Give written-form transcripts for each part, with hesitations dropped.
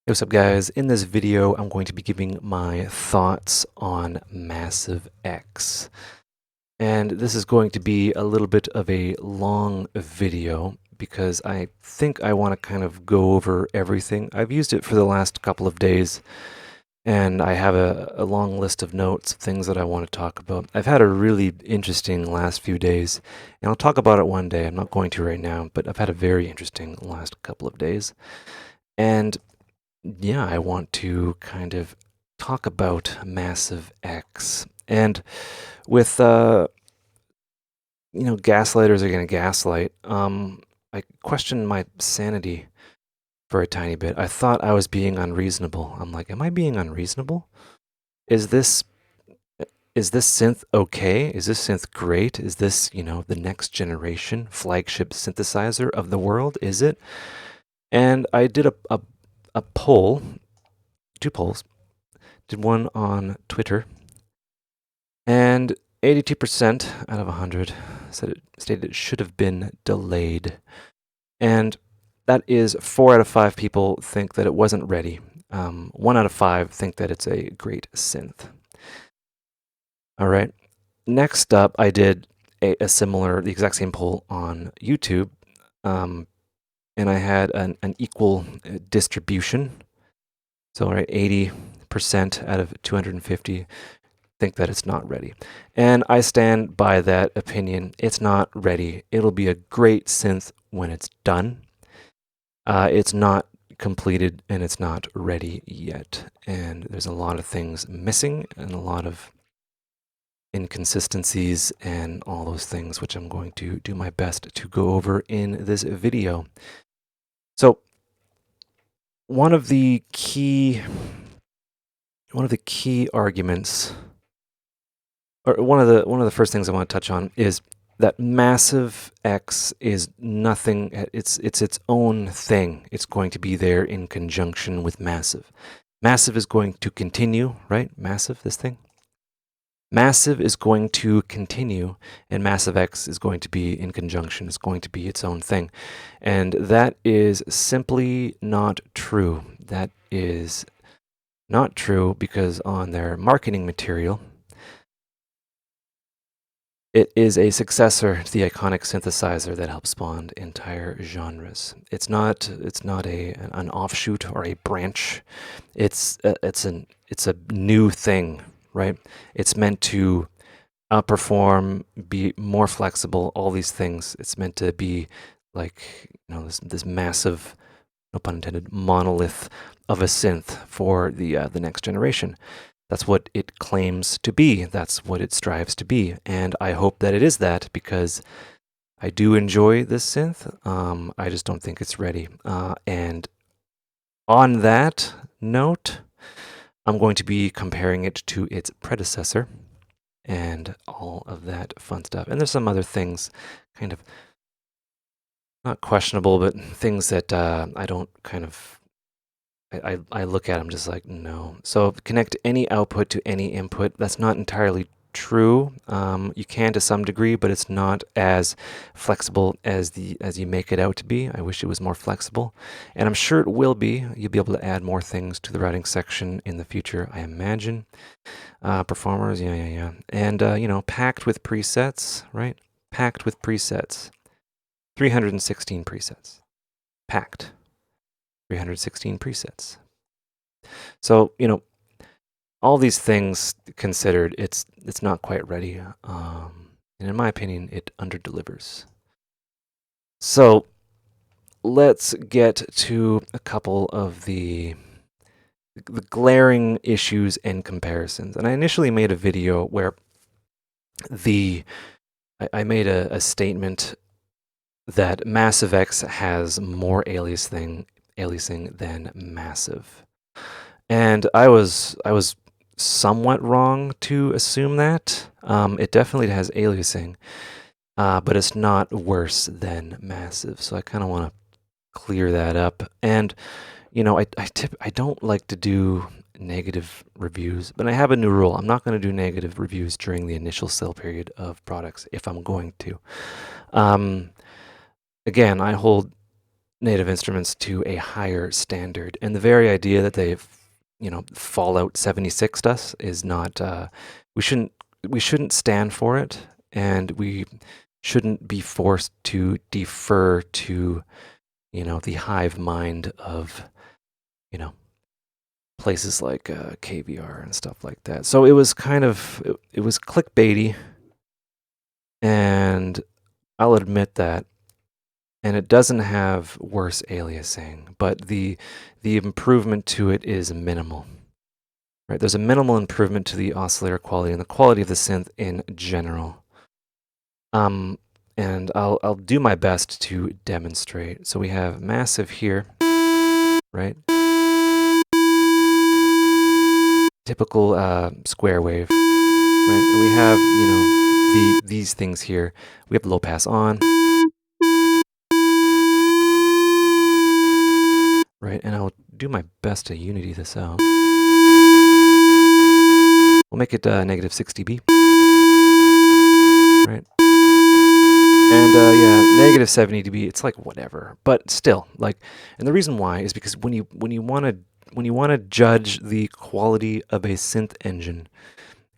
Hey, what's up, guys? In this video, I'm going to be giving my thoughts on Massive X. And this is going to be a little bit of a long video because I think I want to kind of go over everything. I've used it for the last couple of days, and I have a long list of notes of things that I want to talk about. I've had a really interesting last few days, and I'll talk about it one day. I'm not going to right now, but I've had a very interesting last couple of days. And yeah, I want to kind of talk about Massive X. And with gaslighters are going to gaslight. I questioned my sanity for a tiny bit. I thought I was being unreasonable. I'm like, am I being unreasonable? Is this is this synth okay? Is this synth great? Is this, the next generation flagship synthesizer of the world? Is it? And I did a poll, two polls. Did one on Twitter, and 82% out of 100 stated it should have been delayed. And that is 4 out of 5 people think that it wasn't ready. 1 out of 5 think that it's a great synth. All right. Next up, I did the exact same poll on YouTube, and I had an equal distribution. So, 80% out of 250 think that it's not ready. And I stand by that opinion. It's not ready. It'll be a great synth when it's done. It's not completed and it's not ready yet. And there's a lot of things missing and a lot of inconsistencies and all those things, which I'm going to do my best to go over in this video. So one of the key arguments, or one of the first things I want to touch on, is that Massive X is nothing. It's its own thing. It's going to be there in conjunction with Massive. Massive is going to continue, right? Massive, this thing. Massive is going to continue, and Massive X is going to be in conjunction. It's going to be its own thing. And that is simply not true. That is not true because on their marketing material, it is a successor to the iconic synthesizer that helped spawn entire genres. It's not an offshoot or a branch. It's a new thing, right? It's meant to outperform, be more flexible, all these things. It's meant to be like, this massive, no pun intended, monolith of a synth for the next generation. That's what it claims to be. That's what it strives to be. And I hope that it is that, because I do enjoy this synth. I just don't think it's ready. And on that note, I'm going to be comparing it to its predecessor and all of that fun stuff. And there's some other things, kind of not questionable, but things that I don't kind of, I look at them just like, no. So connect any output to any input. That's not entirely true. You can to some degree, but it's not as flexible as you make it out to be. I wish it was more flexible, and I'm sure it will be. You'll be able to add more things to the routing section in the future, I imagine. Performers, yeah. And packed with presets, right? Packed with presets. 316 presets. Packed. 316 presets. So, all these things considered, it's not quite ready. And in my opinion, it underdelivers. So let's get to a couple of the glaring issues and comparisons. And I initially made a video where I made a statement that Massive X has more aliasing than Massive. And I was somewhat wrong to assume that. It definitely has aliasing, but it's not worse than Massive. So I kind of want to clear that up. And I don't like to do negative reviews, but I have a new rule. I'm not going to do negative reviews during the initial sale period of products if I'm going to. Again, I hold Native Instruments to a higher standard. And the very idea that they've, Fallout 76 us is not. We shouldn't we shouldn't stand for it, and we shouldn't be forced to defer to, the hive mind of, you know, places like KVR and stuff like that. So it was kind of it was clickbaity, and I'll admit that. And it doesn't have worse aliasing, but the improvement to it is minimal. Right? There's a minimal improvement to the oscillator quality and the quality of the synth in general. And I'll do my best to demonstrate. So we have massive here, right? Typical square wave, right? And we have, these things here. We have low pass on, right? And I'll do my best to unity this out. We'll make it negative 6 dB, right? And yeah, negative 70 dB. It's like whatever, but still, like, and the reason why is because when you want to judge the quality of a synth engine,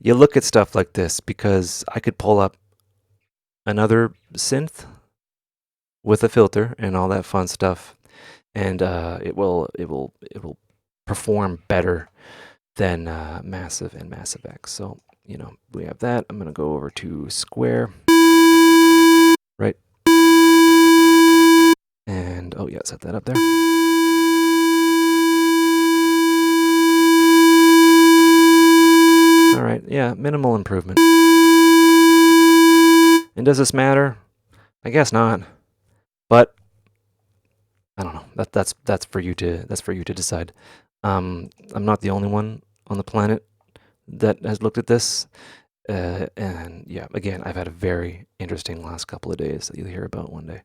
you look at stuff like this, because I could pull up another synth with a filter and all that fun stuff, and it will perform better than Massive and Massive X. So we have that. I'm gonna go over to Square, right? And oh yeah, set that up there. All right, yeah, minimal improvement. And does this matter? I guess not. But I don't know. That's for you to decide. I'm not the only one on the planet that has looked at this. And yeah, again, I've had a very interesting last couple of days that you'll hear about one day.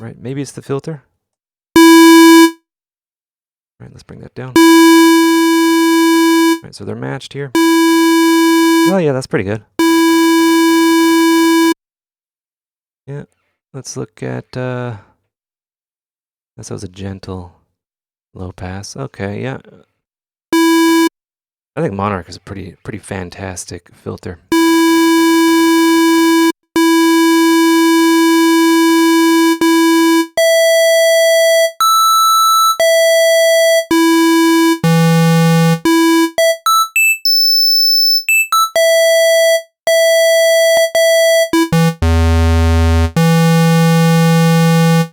Right, maybe it's the filter. Right, let's bring that down. Right, so they're matched here. Oh yeah, that's pretty good. Yeah, let's look at, that was a gentle low pass. Okay, yeah. I think Monarch is a pretty fantastic filter.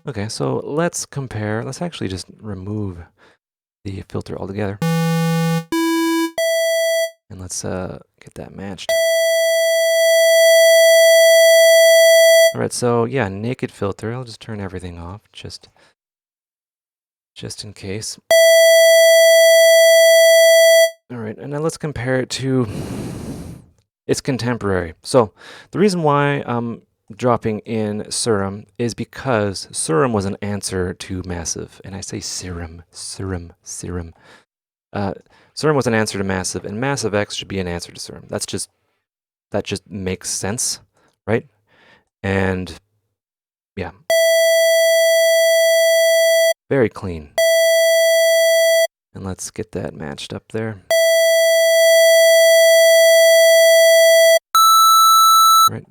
Okay, so let's compare. Let's actually just remove the filter altogether. And let's get that matched. All right, so yeah, naked filter. I'll just turn everything off just in case. All right, and now let's compare it to its contemporary. So the reason why I'm dropping in Serum is because Serum was an answer to Massive. And I say Serum. Serum was an answer to Massive, and Massive X should be an answer to Serum. That just makes sense, right? And yeah, very clean. And let's get that matched up there. Right.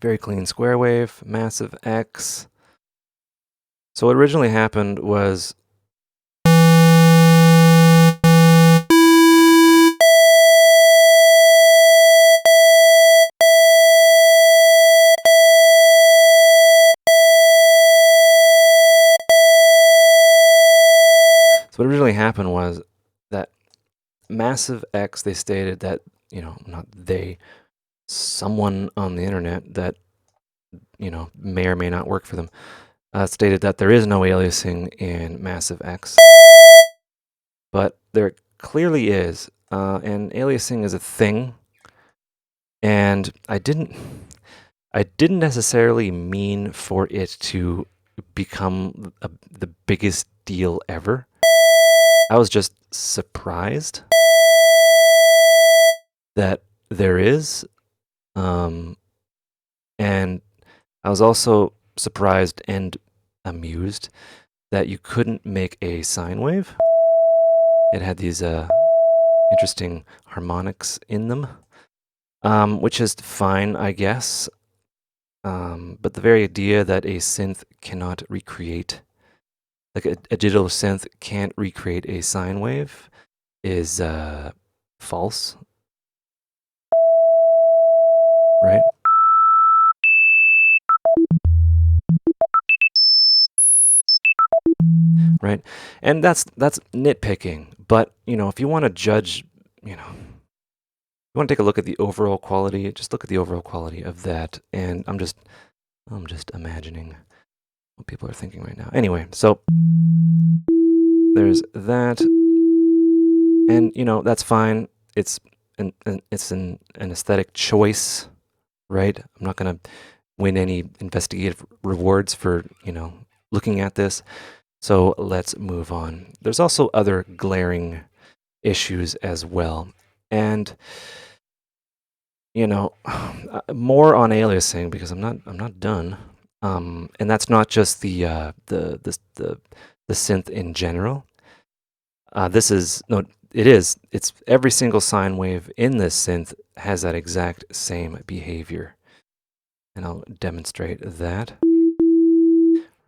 Very clean square wave, Massive X. So what originally happened was that Massive X, they stated that, not they, someone on the internet that, may or may not work for them, stated that there is no aliasing in Massive X. But there clearly is, and aliasing is a thing. And I didn't necessarily mean for it to become the biggest deal ever. I was just surprised that there is, and I was also surprised and amused that you couldn't make a sine wave. It had these interesting harmonics in them, which is fine, I guess. But the very idea that a synth cannot recreate, like a digital synth can't recreate a sine wave, is false, right? Right, and that's nitpicking. But if you want to judge, you want to take a look at the overall quality. Just look at the overall quality of that, and I'm just imagining what people are thinking right now. Anyway, so there's that, and that's fine. It's an aesthetic choice, right? I'm not gonna win any investigative rewards for looking at this. So let's move on. There's also other glaring issues as well, and more on aliasing because I'm not done. And that's not just the synth in general. This is no, it is. It's every single sine wave in this synth has that exact same behavior, and I'll demonstrate that.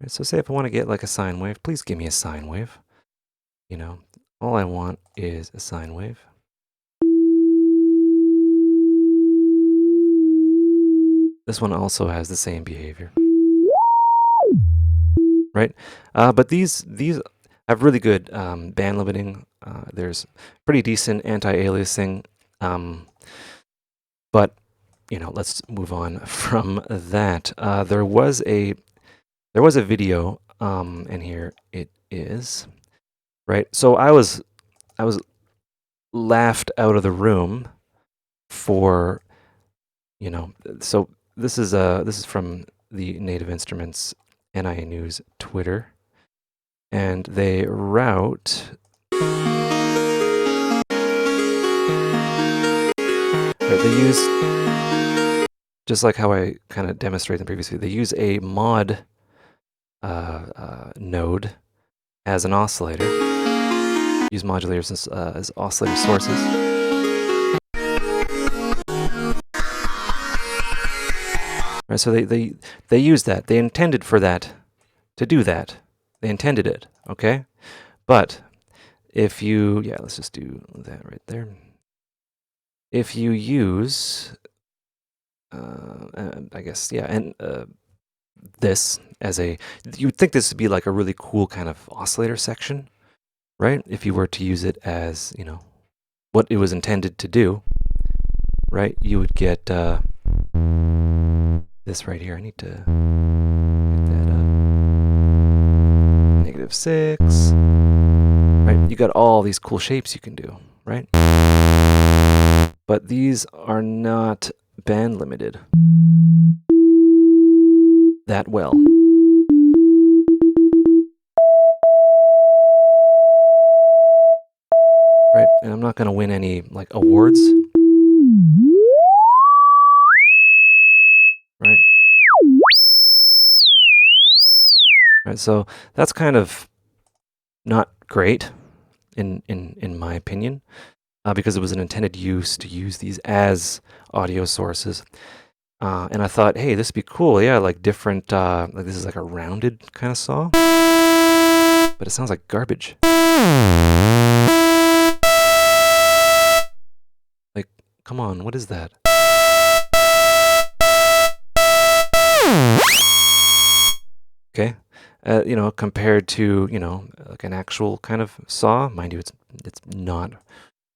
Right, so say if I want to get like a sine wave, please give me a sine wave. All I want is a sine wave. This one also has the same behavior, right? But these have really good band limiting. There's pretty decent anti-aliasing, but let's move on from that. There was a video, and here it is. Right, so I was laughed out of the room for so this is from the Native Instruments NIA News Twitter, and they route they use, just like how I kind of demonstrated previously, they use a mod node as an oscillator. Use modulators as oscillator sources. Right, so they use that. They intended for that to do that. They intended it, okay? But if you, let's just do that right there. If you use, I guess, and this as you would think this would be like a really cool kind of oscillator section, right? If you were to use it as, what it was intended to do, right? You would get this right here. I need to get that up. -6. Right? You got all these cool shapes you can do, right? But these are not band limited that well. Right? And I'm not going to win any like awards. Right? Right, so that's kind of not great in my opinion, because it was an intended use to use these as audio sources. And I thought, hey, this would be cool. Yeah, like different, like this is like a rounded kind of saw. But it sounds like garbage. Like, come on, what is that? Okay, compared to, like an actual kind of saw. Mind you, it's not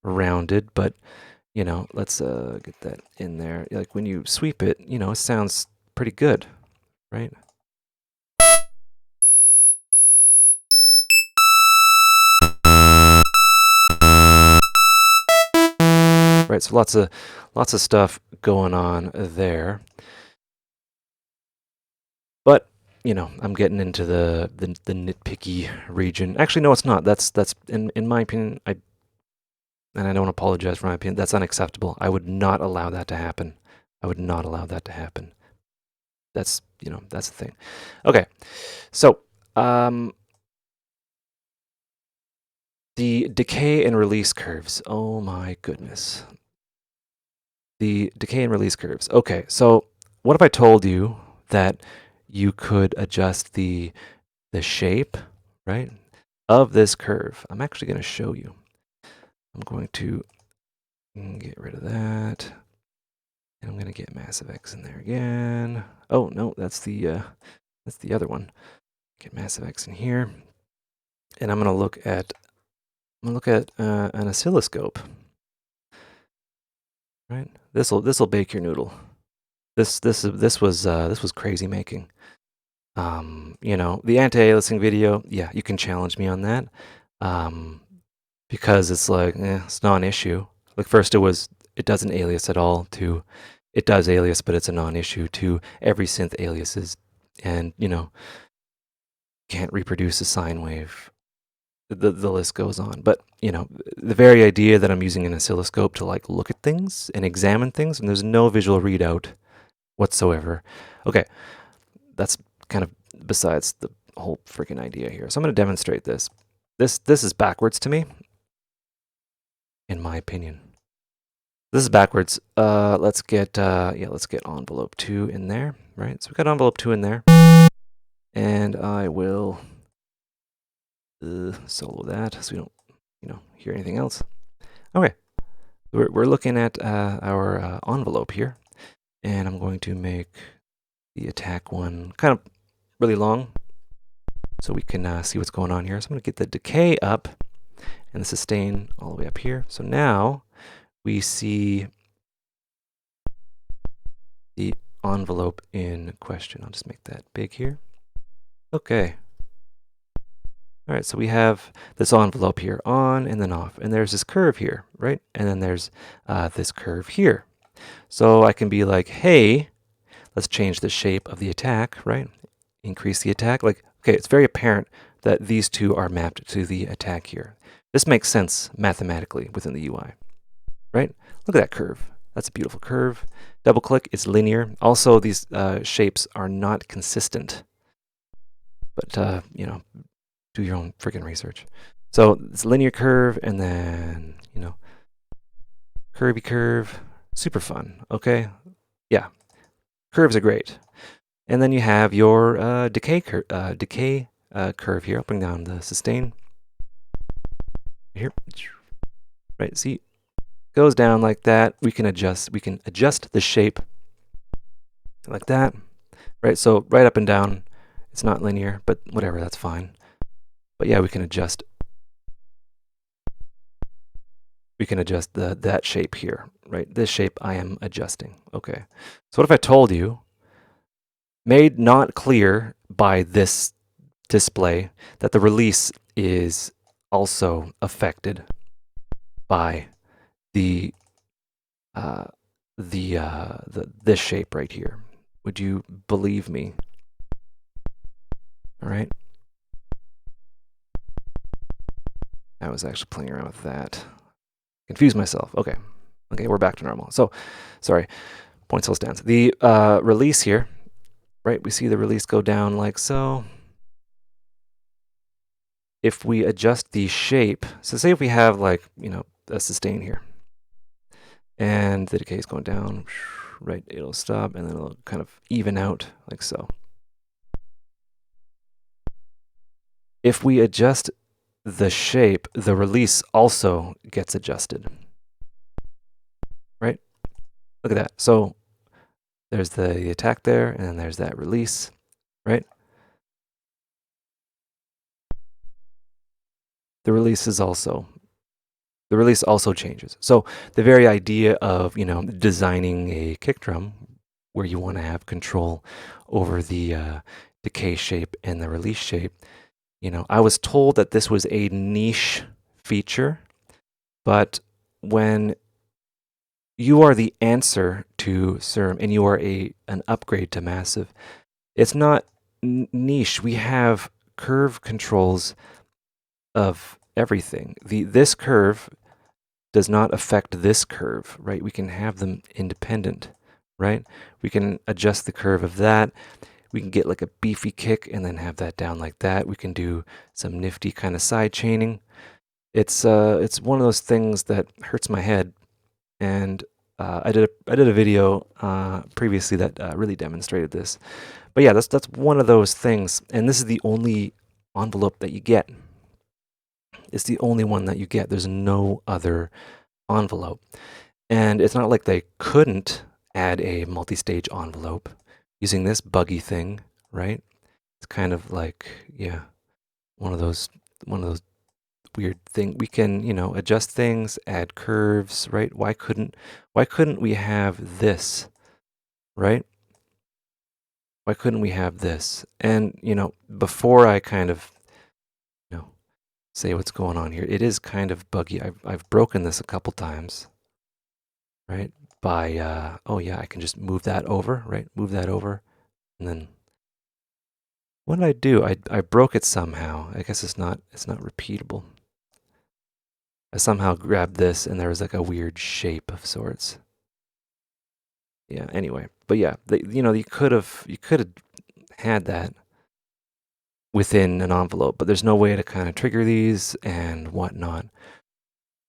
rounded, but let's get that in there. Like when you sweep it, it sounds pretty good, right? Right, so lots of stuff going on there. But you know, I'm getting into the nitpicky region. Actually, no, it's not. That's in my opinion, and I don't apologize for my opinion. That's unacceptable. I would not allow that to happen. I would not allow that to happen. That's, you know, that's the thing. Okay, so the decay and release curves. Oh my goodness. The decay and release curves. Okay, so what if I told you that you could adjust the shape, right, of this curve? I'm actually going to show you. I'm going to get rid of that. And I'm going to get Massive X in there again. Oh, no, that's the other one. Get Massive X in here. And I'm going to look at an oscilloscope. Right? This'll bake your noodle. This was crazy making. You know, the anti-aliasing video, yeah, you can challenge me on that. Because it's like, it's not an issue. Like first it doesn't alias at all, to it does alias, but it's a non-issue, to every synth aliases, and you know, can't reproduce a sine wave. The list goes on. But you know, the very idea that I'm using an oscilloscope to like look at things and examine things, and there's no visual readout whatsoever. Okay, that's kind of besides the whole freaking idea here. So I'm going to demonstrate this. This is backwards to me, in my opinion. This is backwards. Let's get envelope 2 in there, right? So we've got envelope 2 in there, and I will solo that so we don't, you know, hear anything else. Okay, we're looking at our envelope here, and I'm going to make the attack one kind of really long, so we can see what's going on here. So I'm going to get the decay up and the sustain all the way up here. So now we see the envelope in question. I'll just make that big here. Okay. All right, so we have this envelope here, on and then off, and there's this curve here, right? And then there's this curve here. So I can be like, hey, let's change the shape of the attack, right? Increase the attack. Like, okay, it's very apparent that these two are mapped to the attack here. This makes sense mathematically within the UI, right? Look at that curve. That's a beautiful curve. Double click, it's linear. Also, these shapes are not consistent. But, you know, do your own freaking research. So it's a linear curve, and then, you know, curvy curve. Super fun, okay? Yeah, curves are great. And then you have your decay curve here. I'll bring down the sustain. Here, right, see? Goes down like that. We can adjust the shape like that, right? So right up and down, it's not linear, but whatever, that's fine. But yeah, we can adjust that shape here, right? This shape I am adjusting. Okay. So what if I told you, made not clear by this display, that the release is also affected by this shape right here? Would you believe me? All right. I was actually playing around with that. Confused myself. Okay. Okay, we're back to normal. So, sorry. Point cell stance. The release here, right? We see the release go down like so. If we adjust the shape, so say if we have like, you know, a sustain here, and the decay is going down, right? It'll stop, and then it'll kind of even out like so. If we adjust the shape, the release also gets adjusted, right? Look at that. So there's the attack there, and then there's that release, right? The release also changes. So the very idea of, you know, designing a kick drum where you want to have control over the decay shape and the release shape, you know, I was told that this was a niche feature, but when you are the answer to Serum and you are an upgrade to Massive, it's not niche. We have curve controls of everything. This curve does not affect this curve, right? We can have them independent, right? We can adjust the curve of that. We can get like a beefy kick and then have that down like that. We can do some nifty kind of side chaining. It's one of those things that hurts my head, and I did a video previously that really demonstrated this. But yeah, that's one of those things, and this is the only envelope that you get. It's the only one that you get. There's no other envelope. And it's not like they couldn't add a multi-stage envelope using this buggy thing, right? It's kind of like, yeah, one of those weird thing. We can, adjust things, add curves, right? Why couldn't we have this, right? Why couldn't we have this? And, before I kind of, say what's going on here, it is kind of buggy. I've broken this a couple times, right? By, oh yeah, I can just move that over, right? Move that over. And then, what did I do? I broke it somehow. I guess it's not repeatable. I somehow grabbed this and there was like a weird shape of sorts. Yeah, anyway. But yeah, you could have had that within an envelope, but there's no way to kind of trigger these and whatnot.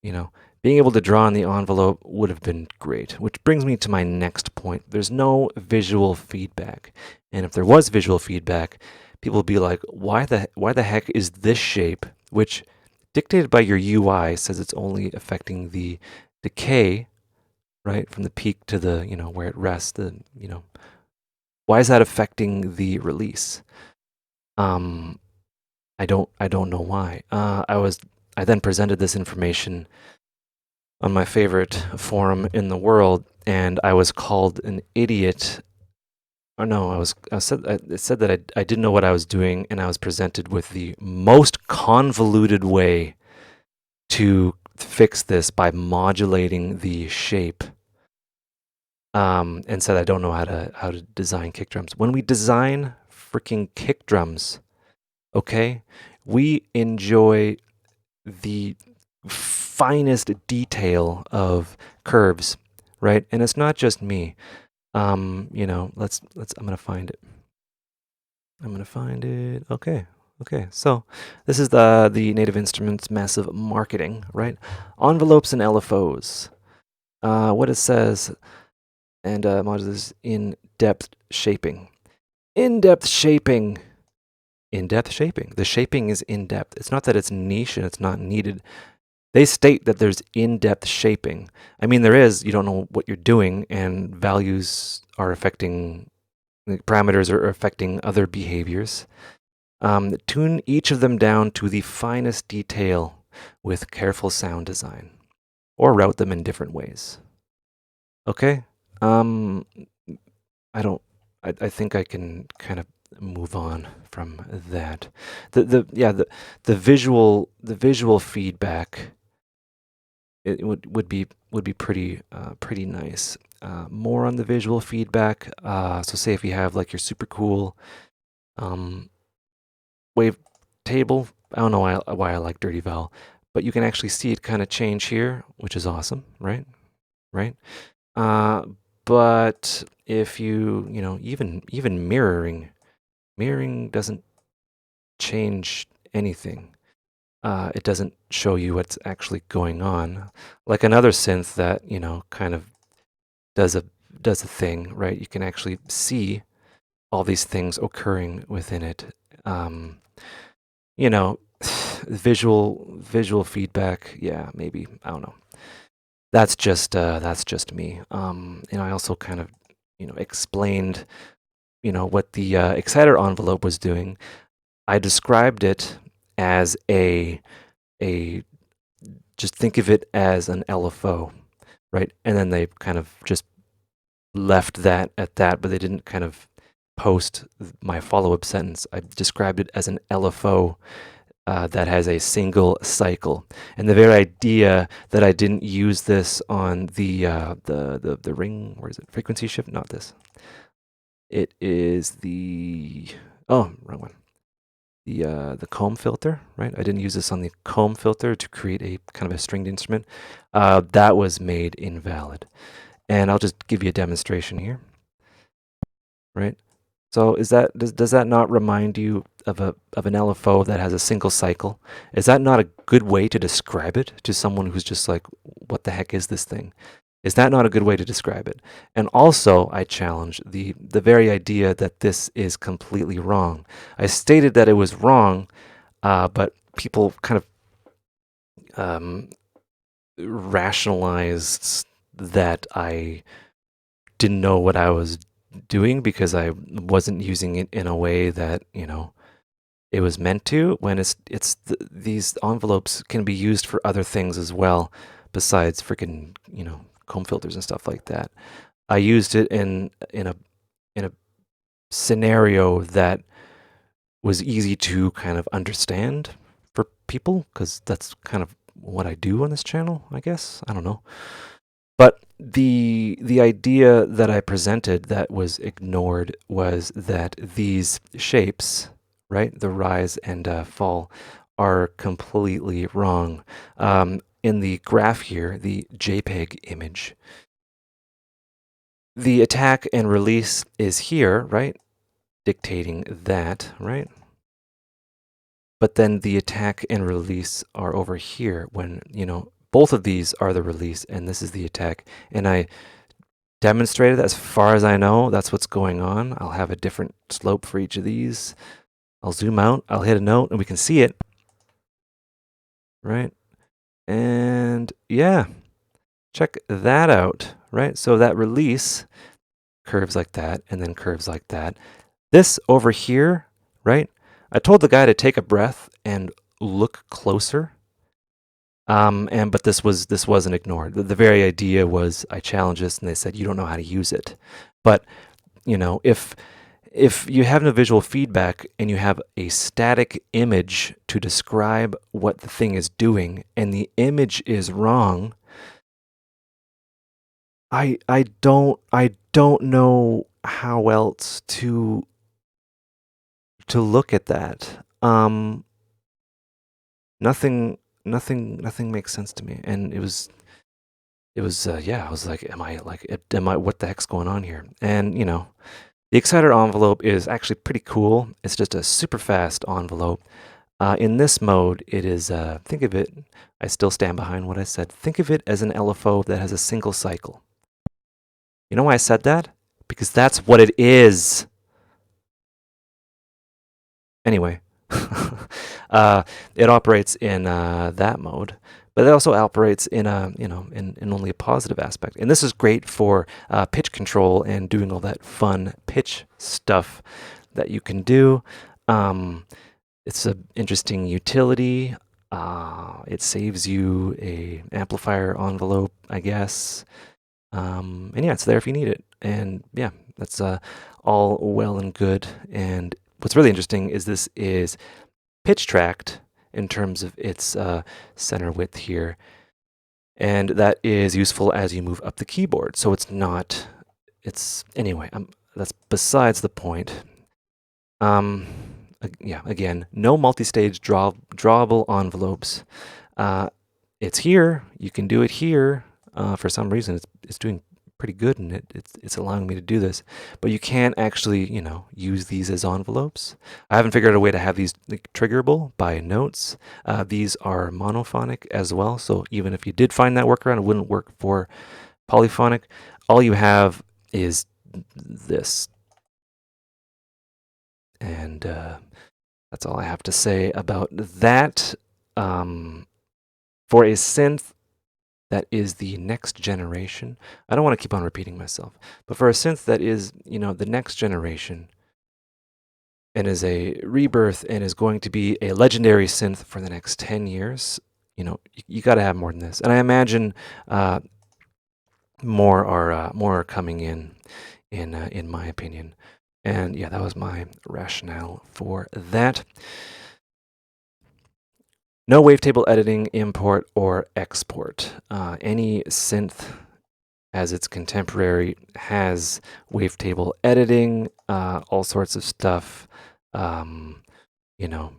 Being able to draw in the envelope would have been great, which brings me to my next point. There's no visual feedback. And if there was visual feedback, people would be like, why the heck is this shape, which dictated by your UI says it's only affecting the decay, right, from the peak to the, where it rests, why is that affecting the release? I don't know why. I then presented this information on my favorite forum in the world, and I was called an idiot. Or no, it said that I didn't know what I was doing, and I was presented with the most convoluted way to fix this by modulating the shape. And said I don't know how to design kick drums. When we design freaking kick drums, okay, we enjoy the finest detail of curves, right? And it's not just me. Let's I'm gonna find it. Okay. So this is the Native Instruments Massive Marketing, right? Envelopes and LFOs. What it says, and modules in-depth shaping. In-depth shaping. In-depth shaping. The shaping is in-depth. It's not that it's niche and it's not needed. They state that there's in-depth shaping. I mean, there is. You don't know what you're doing, and values are affecting, parameters are affecting other behaviors. Tune each of them down to the finest detail with careful sound design, or route them in different ways. Okay. I think I can kind of move on from that. The visual feedback, it would be pretty nice. More on the visual feedback. So say if you have like your super cool wave table. I don't know why I like Dirty Val, but you can actually see it kind of change here, which is awesome, right? Right. But if even mirroring doesn't change anything. It doesn't show you what's actually going on. Like another synth that, kind of does a thing, right? You can actually see all these things occurring within it. Visual feedback, yeah, maybe. I don't know. That's just me. And I also kind of, explained, what the Exciter envelope was doing. I described it as just think of it as an LFO, right? And then they kind of just left that at that, but they didn't kind of post my follow-up sentence. I described it as an LFO that has a single cycle. And the very idea that I didn't use this on the ring, where is it? Frequency shift? Not this. It is the Oh, wrong one. The comb filter, right? I didn't use this on the comb filter to create a kind of a stringed instrument. That was made invalid. And I'll just give you a demonstration here, right? So does that not remind you of an LFO that has a single cycle? Is that not a good way to describe it to someone who's just like, what the heck is this thing? Is that not a good way to describe it? And also, I challenge the very idea that this is completely wrong. I stated that it was wrong, but people kind of rationalized that I didn't know what I was doing because I wasn't using it in a way that, you know, it was meant to, when these envelopes can be used for other things as well besides freaking, you know, comb filters and stuff like that. I used it in a scenario that was easy to kind of understand for people, because that's kind of what I do on this channel, I guess. I don't know. But the idea that I presented that was ignored was that these shapes, right, the rise and fall, are completely wrong. In the graph here, the JPEG image, the attack and release is here, right, dictating that, right? But then the attack and release are over here when, you know, both of these are the release and this is the attack. And I demonstrated that as far as I know, that's what's going on. I'll have a different slope for each of these. I'll zoom out, I'll hit a note and we can see it, right? And yeah, check that out, right? So that release curves like that and then curves like that. This over here, right? I told the guy to take a breath and look closer. But this wasn't ignored. The very idea was I challenged this and they said you don't know how to use it. But you know, if you have no visual feedback and you have a static image to describe what the thing is doing and the image is wrong, I don't know how else to look at that. Nothing makes sense to me. And it was yeah, I was like, am I what the heck's going on here? And you know, the Exciter envelope is actually pretty cool. It's just a super fast envelope. In this mode, it is, think of it, I still stand behind what I said. Think of it as an LFO that has a single cycle. You know why I said that? Because that's what it is. Anyway, it operates in that mode, but it also operates in a, you know, in only a positive aspect. And this is great for pitch control and doing all that fun pitch stuff that you can do. It's an interesting utility. It saves you a amplifier envelope, I guess. And yeah, it's there if you need it. And yeah, that's all well and good. And what's really interesting is this is pitch tracked in terms of its center width here. And that is useful as you move up the keyboard. So it's not, anyway, that's besides the point. Yeah, again, no multi-stage drawable envelopes. It's here. You can do it here. For some reason, it's doing pretty good, and it's allowing me to do this. But you can't actually, you know, use these as envelopes. I haven't figured out a way to have these triggerable by notes. These are monophonic as well, so even if you did find that workaround, it wouldn't work for polyphonic. All you have is this. And that's all I have to say about that. For a synth that is the next generation, I don't want to keep on repeating myself, but for a synth that is, you know, the next generation and is a rebirth and is going to be a legendary synth for the next 10 years, you know, you got to have more than this. And I imagine more are coming in my opinion. And yeah, that was my rationale for that. No wavetable editing, import, or export. Any synth as its contemporary has wavetable editing, all sorts of stuff. um, you know,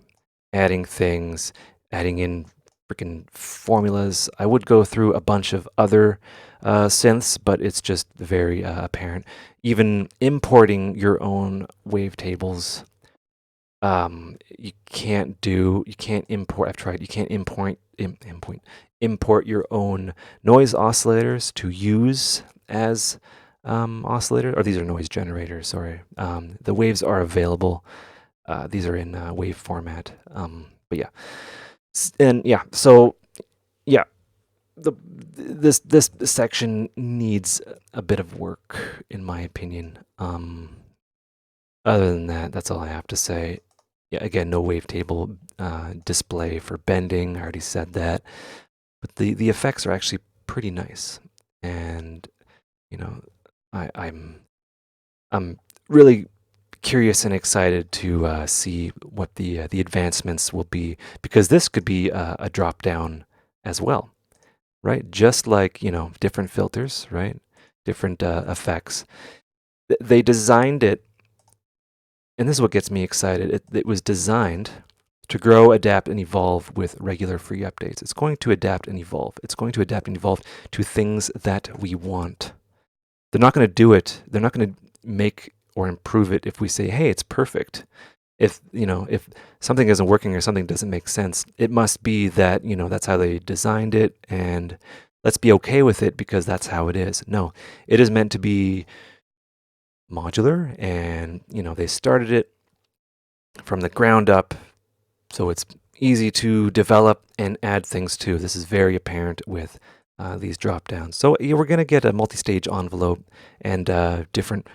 adding things, adding in freaking formulas. I would go through a bunch of other synths, but it's just very apparent. Even importing your own wavetables, you can't import. I've tried. You can't import your own noise oscillators to use as oscillator, or these are noise generators. Sorry, the waves are available. These are in wave format. But yeah, and yeah, so yeah, this section needs a bit of work, in my opinion. Other than that, that's all I have to say. Yeah, again, no wavetable display for bending. I already said that, but the effects are actually pretty nice, and you know, I'm really curious and excited to see what the advancements will be, because this could be a drop down as well, right? Just like, different filters, right? Different effects. They designed it, and this is what gets me excited. It was designed to grow, adapt, and evolve with regular free updates. It's going to adapt and evolve. It's going to adapt and evolve to things that we want. They're not going to do it. They're not going to make or improve it if we say, hey, it's perfect. If something isn't working or something doesn't make sense, it must be that, that's how they designed it, and let's be okay with it because that's how it is. No, it is meant to be modular, and, they started it from the ground up, so it's easy to develop and add things to. This is very apparent with these drop downs. So we're going to get a multi-stage envelope and different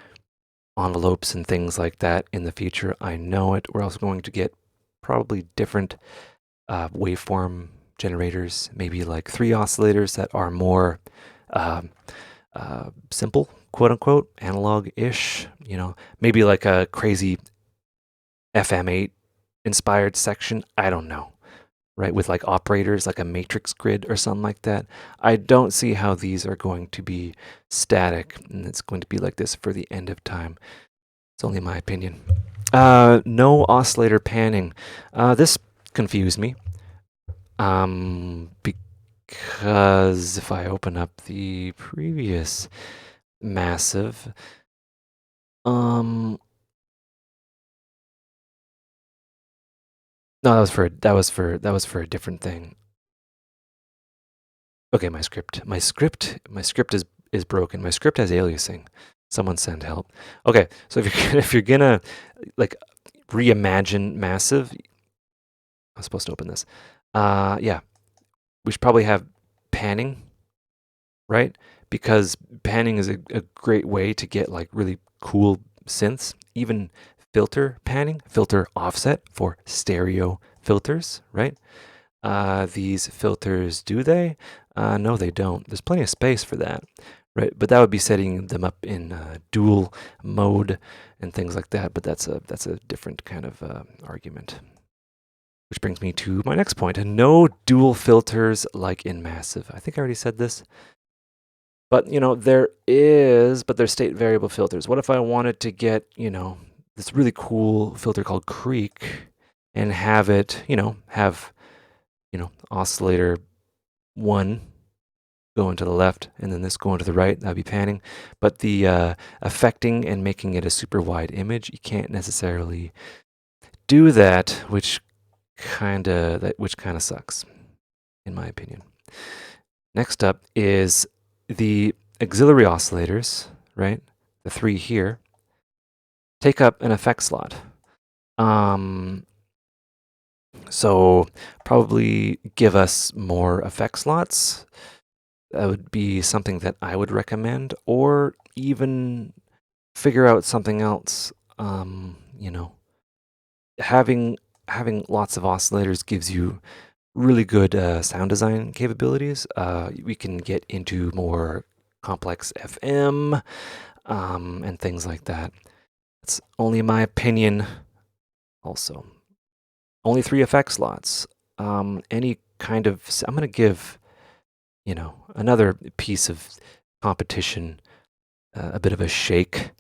envelopes and things like that in the future. I know it. We're also going to get probably different waveform generators, maybe like 3 oscillators that are more simple, quote unquote, analog-ish. Maybe like a crazy FM8 inspired section. I don't know. Right, with like operators, like a matrix grid or something like that. I don't see how these are going to be static, and it's going to be like this for the end of time. It's only my opinion. No oscillator panning. This confused me. Because if I open up the previous massive, no, that was for a different thing. Okay, my script is broken. My script has aliasing. Someone send help. Okay, so if you're gonna like reimagine massive, I'm supposed to open this. Yeah, we should probably have panning, right? Because panning is a great way to get like really cool synths. Even filter panning, filter offset for stereo filters, right? These filters, do they? No, they don't. There's plenty of space for that, right? But that would be setting them up in dual mode and things like that. But that's a different kind of argument. Which brings me to my next point. No dual filters like in Massive. I think I already said this. But, there's state variable filters. What if I wanted to get, this really cool filter called Creek and have it, have oscillator 1 going to the left and then this going to the right. That'd be panning. But the affecting and making it a super wide image, you can't necessarily do that, which kind of sucks, in my opinion. Next up is the auxiliary oscillators, right? The 3 here take up an effect slot. So probably give us more effect slots. That would be something that I would recommend, or even figure out something else. Having lots of oscillators gives you really good sound design capabilities. We can get into more complex FM and things like that. It's only my opinion. Also, only 3 effect slots. Any kind of, I'm going to give, another piece of competition a bit of a shake.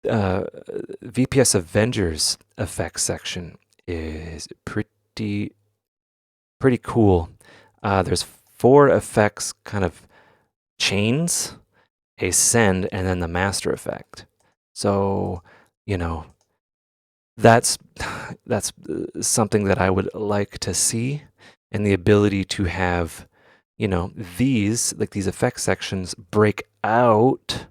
VPS Avengers effects section is pretty cool. There's 4 effects kind of chains, a send, and then the master effect. So, you know, that's that's something that I would like to see, and the ability to have, these like these effect sections break out,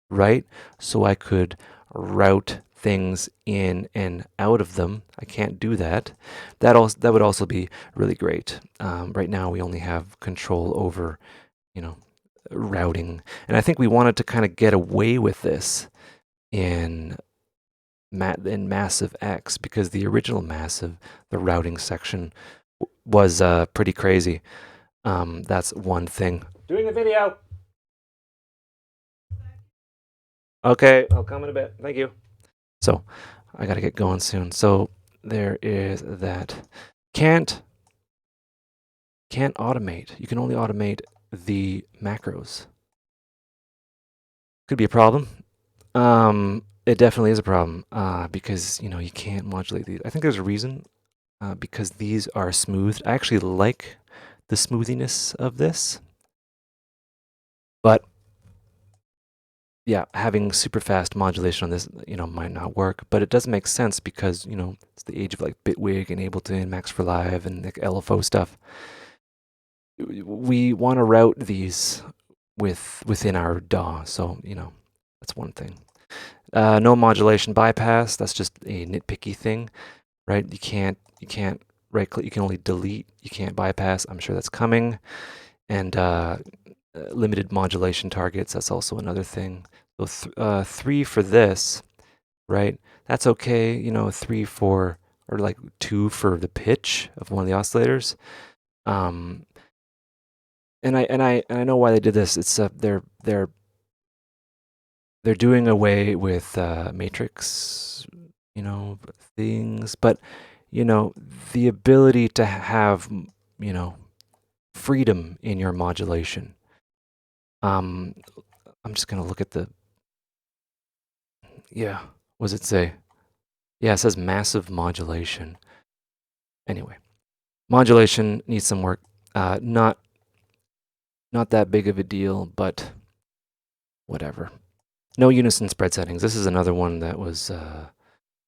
right? So I could route things in and out of them. I can't do that. That would also be really great. Right now we only have control over, you know, routing, and I think we wanted to kind of get away with this in Massive X, because the original Massive, the routing section was pretty crazy. That's one thing. Doing a video. Okay, I'll come in a bit. Thank you. So I gotta get going soon. So there is that. Can't automate. You can only automate the macros. Could be a problem. It definitely is a problem because you can't modulate these. I think there's a reason, because these are smoothed. I actually like the smoothiness of this, but yeah, having super fast modulation on this, might not work. But it does make sense because it's the age of like Bitwig and Ableton, Max for Live, and like LFO stuff. We want to route these within our DAW, so that's one thing. No modulation bypass. That's just a nitpicky thing, right? You can't right click. You can only delete. You can't bypass. I'm sure that's coming. And limited modulation targets. That's also another thing. So 3 for this, right? That's okay. 3 for, or like 2 for the pitch of one of the oscillators. And I know why they did this. It's they're doing away with matrix, things, but the ability to have freedom in your modulation. I'm just gonna look at the. Yeah, what does it say? Yeah, it says massive modulation. Anyway, modulation needs some work. Not that big of a deal, but whatever. No unison spread settings. This is another one that was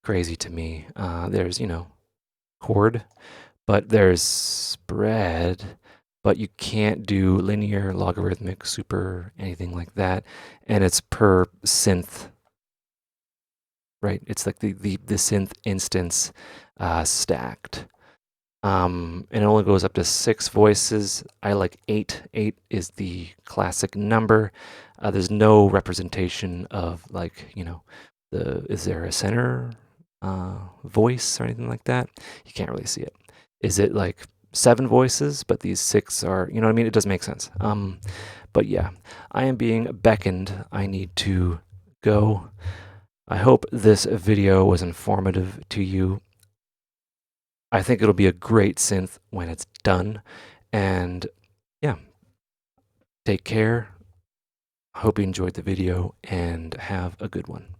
crazy to me. There's, chord, but there's spread, but you can't do linear, logarithmic, super, anything like that. And it's per synth, right? It's like the synth instance stacked. And it only goes up to 6 voices. I like 8. 8 is the classic number. There's no representation of like, is there a center voice or anything like that? You can't really see it. Is it like 7 voices, but these 6 are, you know what I mean? It doesn't make sense. But yeah, I am being beckoned. I need to go. I hope this video was informative to you. I think it'll be a great synth when it's done. And yeah, take care. Hope you enjoyed the video and have a good one.